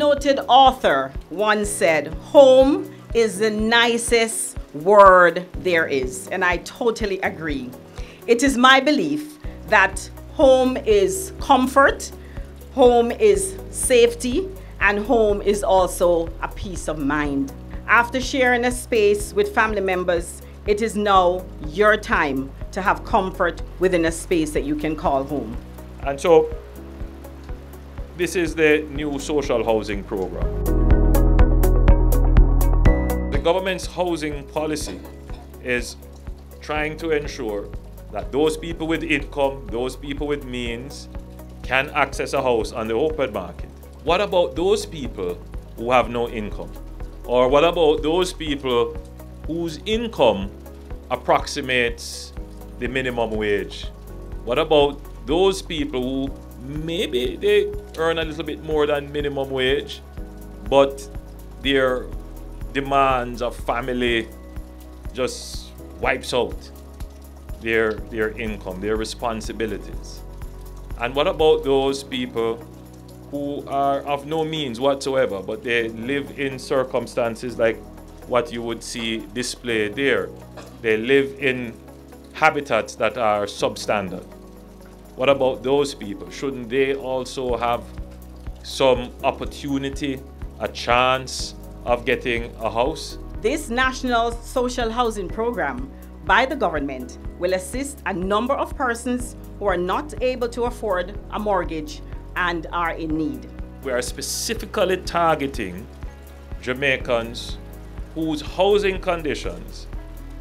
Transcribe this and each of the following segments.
noted author once said, "Home is the nicest word there is," and I totally agree. It is my belief that home is comfort, home is safety, and home is also a peace of mind. After sharing a space with family members, it is now your time to have comfort within a space that you can call home. And so, this is the new social housing program. The government's housing policy is trying to ensure that those people with income, those people with means, can access a house on the open market. What about those people who have no income? Or what about those people whose income approximates the minimum wage? What about those people who maybe they earn a little bit more than minimum wage, but their demands of family just wipes out their income, their responsibilities? And what about those people who are of no means whatsoever, but they live in circumstances like what you would see displayed there? They live in habitats that are substandard. What about those people? Shouldn't they also have some opportunity, a chance of getting a house? This national social housing program by the government will assist a number of persons who are not able to afford a mortgage and are in need. We are specifically targeting Jamaicans whose housing conditions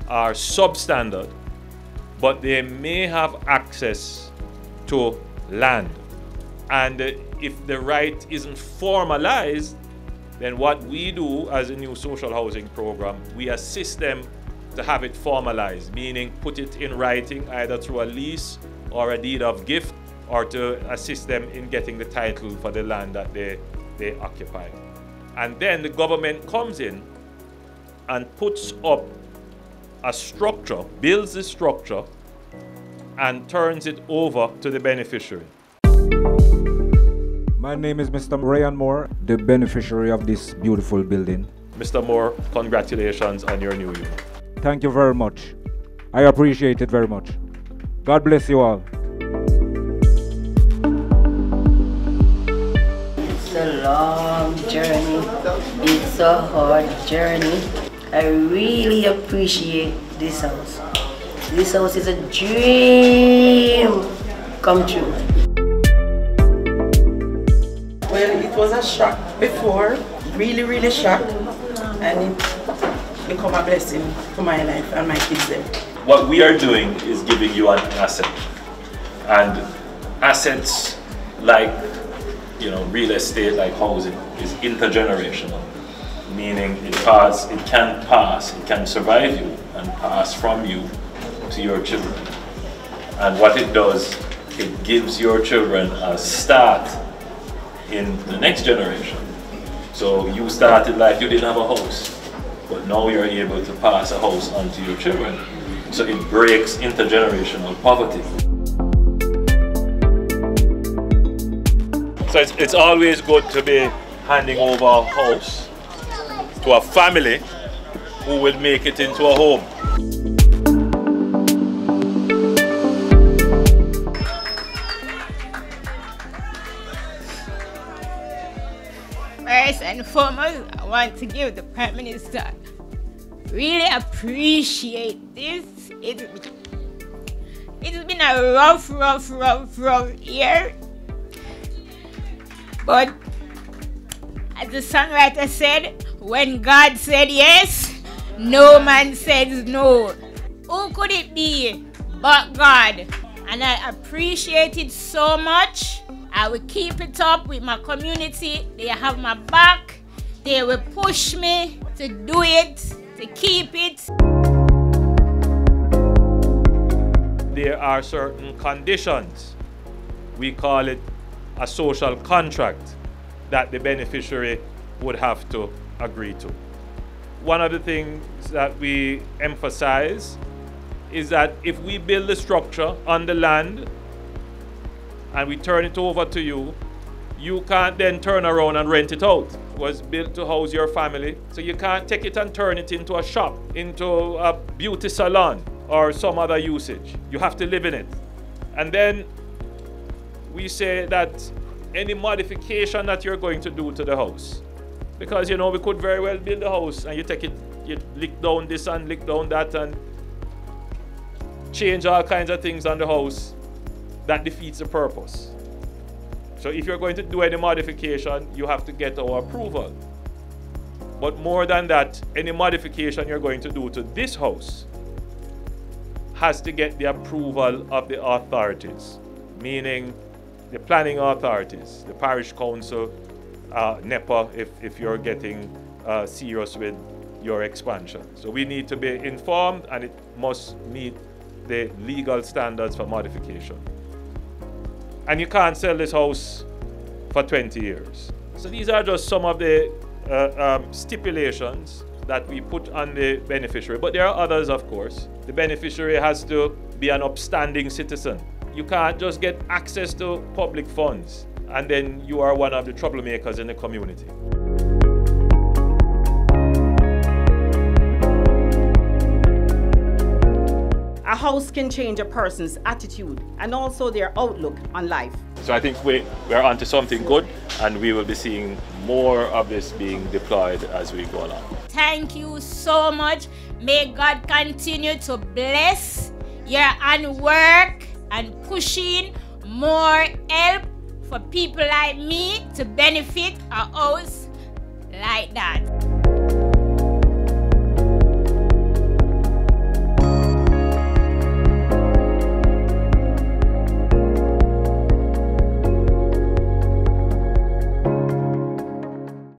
are substandard, but they may have access to land. And if the right isn't formalized, then what we do as a new social housing program, we assist them to have it formalized, meaning put it in writing either through a lease or a deed of gift, or to assist them in getting the title for the land that they occupy. And then the government comes in and puts up a structure, builds the structure, and turns it over to the beneficiary. My name is Mr. Ryan Moore, the beneficiary of this beautiful building. Mr. Moore, congratulations on your new unit. Thank you very much. I appreciate it very much. God bless you all. It's a long journey. It's a hard journey. I really appreciate this house. This house is a dream come true. Well, it was a shock before, really shocked, and it become a blessing for my life and my kids then. What we are doing is giving you an asset, and assets like real estate, like housing, is intergenerational, meaning it can survive you and pass from you to your children. And what it does, it gives your children a start in the next generation. So you started life, you didn't have a house, but now you're able to pass a house on to your children. So it breaks intergenerational poverty. So it's always good to be handing over a house to a family who will make it into a home. First and foremost, I want to give the Prime Minister really appreciate this. It's been a rough year. But as the songwriter said, when God said yes, no man says no. Who could it be but God? And I appreciate it so much. I will keep it up with my community. They have my back. They will push me to do it, to keep it. There are certain conditions. We call it a social contract that the beneficiary would have to agree to. One of the things that we emphasize is that if we build the structure on the land and we turn it over to you, you can't then turn around and rent it out. It was built to house your family, so you can't take it and turn it into a shop, into a beauty salon, or some other usage. You have to live in it. And then we say that any modification that you're going to do to the house, because, you know, we could very well build a house and you take it, you lick down this and lick down that and change all kinds of things on the house, that defeats the purpose. So if you're going to do any modification, you have to get our approval. But more than that, any modification you're going to do to this house has to get the approval of the authorities, meaning the planning authorities, the parish council, NEPA, if you're getting serious with your expansion. So we need to be informed, and it must meet the legal standards for modification. And you can't sell this house for 20 years. So these are just some of the stipulations that we put on the beneficiary. But there are others, of course. The beneficiary has to be an upstanding citizen. You can't just get access to public funds and then you are one of the troublemakers in the community. A house can change a person's attitude and also their outlook on life. So I think we're onto something good, and we will be seeing more of this being deployed as we go along. Thank you so much. May God continue to bless your work and pushing more help for people like me to benefit a house like that.